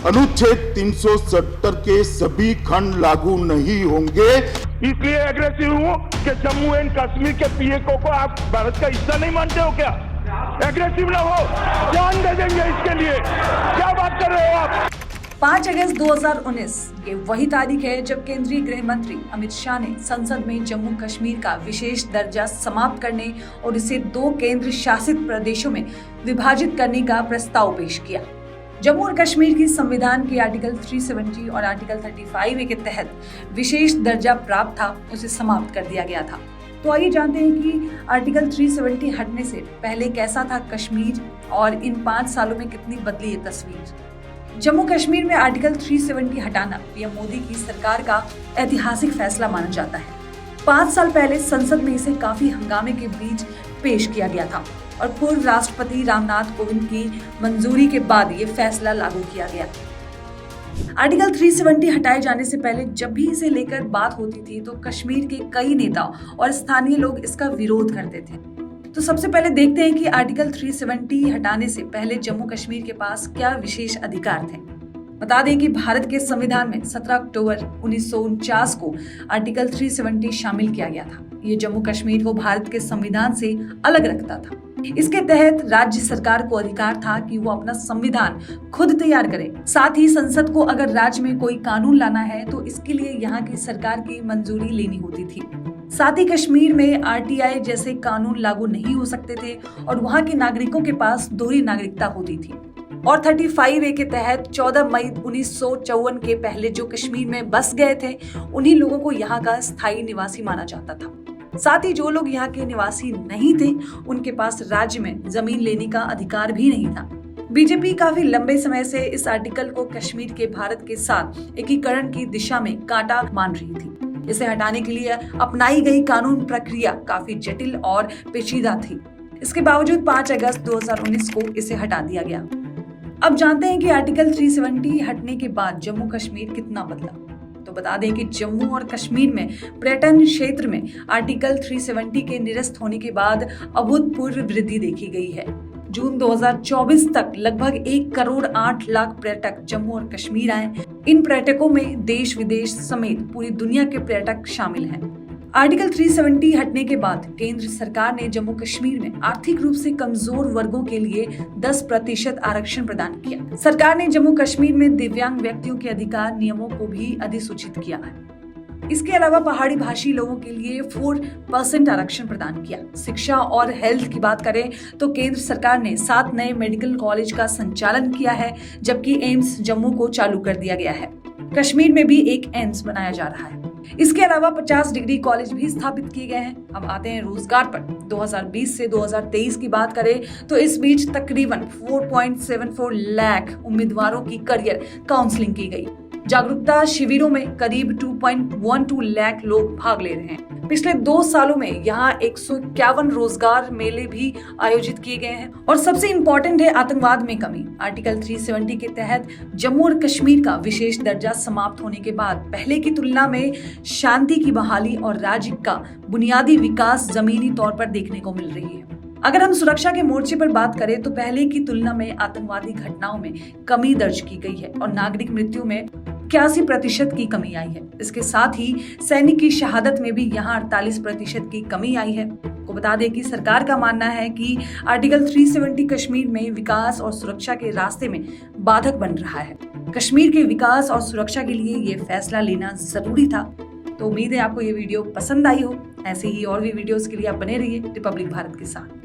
अनुच्छेद 370 के सभी खंड लागू नहीं होंगे। इसलिए एग्रेसिव हूँ कि जम्मू एंड कश्मीर के पीएको को आप भारत का हिस्सा नहीं मानते हो क्या? एग्रेसिव ना हो, जान दे देंगे इसके लिए। क्या बात कर रहे हो आप? 5 अगस्त 2019 ये वही तारीख है जब केंद्रीय गृह मंत्री अमित शाह ने संसद में जम्मू कश्मीर का विशेष दर्जा समाप्त करने और इसे 2 केंद्र शासित प्रदेशों में विभाजित करने का प्रस्ताव पेश किया। जम्मू और कश्मीर की संविधान के आर्टिकल 370 और आर्टिकल 35A के तहत विशेष दर्जा प्राप्त था, उसे समाप्त कर दिया गया था। तो आइए जानते हैं कि आर्टिकल 370 हटने से पहले कैसा था कश्मीर और इन 5 सालों में कितनी बदली ये तस्वीर। जम्मू कश्मीर में आर्टिकल 370 हटाना पीएम मोदी की सरकार का ऐतिहासिक फैसला माना जाता है। 5 साल पहले संसद में इसे काफी हंगामे के बीच पेश किया गया था और पूर्व राष्ट्रपति रामनाथ कोविंद की मंजूरी के बाद ये फैसला लागू किया गया। आर्टिकल 370 हटाए जाने से पहले जब भी इसे लेकर बात होती थी तो कश्मीर के कई नेता और स्थानीय लोग इसका विरोध करते थे। तो सबसे पहले देखते हैं कि आर्टिकल 370 हटाने से पहले जम्मू कश्मीर के पास क्या विशेष अधिकार थे। बता दें कि भारत के संविधान में 17 अक्टूबर 1949 को आर्टिकल 370 शामिल किया गया था। ये जम्मू कश्मीर को भारत के संविधान से अलग रखता था। इसके तहत राज्य सरकार को अधिकार था कि वो अपना संविधान खुद तैयार करे। साथ ही संसद को अगर राज्य में कोई कानून लाना है तो इसके लिए यहाँ की सरकार की मंजूरी लेनी होती थी। साथ ही कश्मीर में आरटीआई जैसे कानून लागू नहीं हो सकते थे और वहाँ के नागरिकों के पास दोहरी नागरिकता होती थी। और 35A के तहत 14 मई 1954 के पहले जो कश्मीर में बस गए थे उन्हीं लोगों को यहाँ का स्थायी निवासी माना जाता था। साथ ही जो लोग यहाँ के निवासी नहीं थे उनके पास राज्य में जमीन लेने का अधिकार भी नहीं था। बीजेपी काफी लंबे समय से इस आर्टिकल को कश्मीर के भारत के साथ एकीकरण की दिशा में कांटा मान रही थी। इसे हटाने के लिए अपनाई गई कानून प्रक्रिया काफी जटिल और पेचीदा थी। इसके बावजूद 5 अगस्त 2019 को इसे हटा दिया गया। अब जानते हैं कि आर्टिकल 370 हटने के बाद जम्मू कश्मीर कितना बदला। तो बता दें कि जम्मू और कश्मीर में पर्यटन क्षेत्र में आर्टिकल 370 के निरस्त होने के बाद अभूतपूर्व वृद्धि देखी गई है। जून 2024 तक लगभग 1 करोड़ 8 लाख पर्यटक जम्मू और कश्मीर आए। इन पर्यटकों में देश विदेश समेत पूरी दुनिया के पर्यटक शामिल हैं। आर्टिकल 370 हटने के बाद केंद्र सरकार ने जम्मू कश्मीर में आर्थिक रूप से कमजोर वर्गों के लिए 10% आरक्षण प्रदान किया। सरकार ने जम्मू कश्मीर में दिव्यांग व्यक्तियों के अधिकार नियमों को भी अधिसूचित किया है। इसके अलावा पहाड़ी भाषी लोगों के लिए 4% आरक्षण प्रदान किया। शिक्षा और हेल्थ की बात करें तो केंद्र सरकार ने 7 नए मेडिकल कॉलेज का संचालन किया है, जबकि एम्स जम्मू को चालू कर दिया गया है। कश्मीर में भी एक एम्स बनाया जा रहा है। इसके अलावा 50 डिग्री कॉलेज भी स्थापित किए गए हैं। अब आते हैं रोजगार पर। 2020 से 2023 की बात करें तो इस बीच तकरीबन 4.74 लाख उम्मीदवारों की करियर काउंसलिंग की गई। जागरूकता शिविरों में करीब 2.12 लाख लोग भाग ले रहे हैं। पिछले 2 सालों में यहाँ 151 रोजगार मेले भी आयोजित किए गए हैं। और सबसे इम्पोर्टेंट है आतंकवाद में कमी। आर्टिकल 370 के तहत जम्मू और कश्मीर का विशेष दर्जा समाप्त होने के बाद पहले की तुलना में शांति की बहाली और राज्य का बुनियादी विकास जमीनी तौर पर देखने को मिल रही है। अगर हम सुरक्षा के मोर्चे पर बात करें तो पहले की तुलना में आतंकवादी घटनाओं में कमी दर्ज की गई है और नागरिक मृत्यु में 81% की कमी आई है। इसके साथ ही सैनिक की शहादत में भी यहाँ 48% की कमी आई है। को बता दें कि सरकार का मानना है कि आर्टिकल 370 कश्मीर में विकास और सुरक्षा के रास्ते में बाधक बन रहा है। कश्मीर के विकास और सुरक्षा के लिए ये फैसला लेना जरूरी था। तो उम्मीद है आपको ये वीडियो पसंद आई हो। ऐसे ही और भी वीडियोस के लिए आप बने रहिए रिपब्लिक भारत के साथ।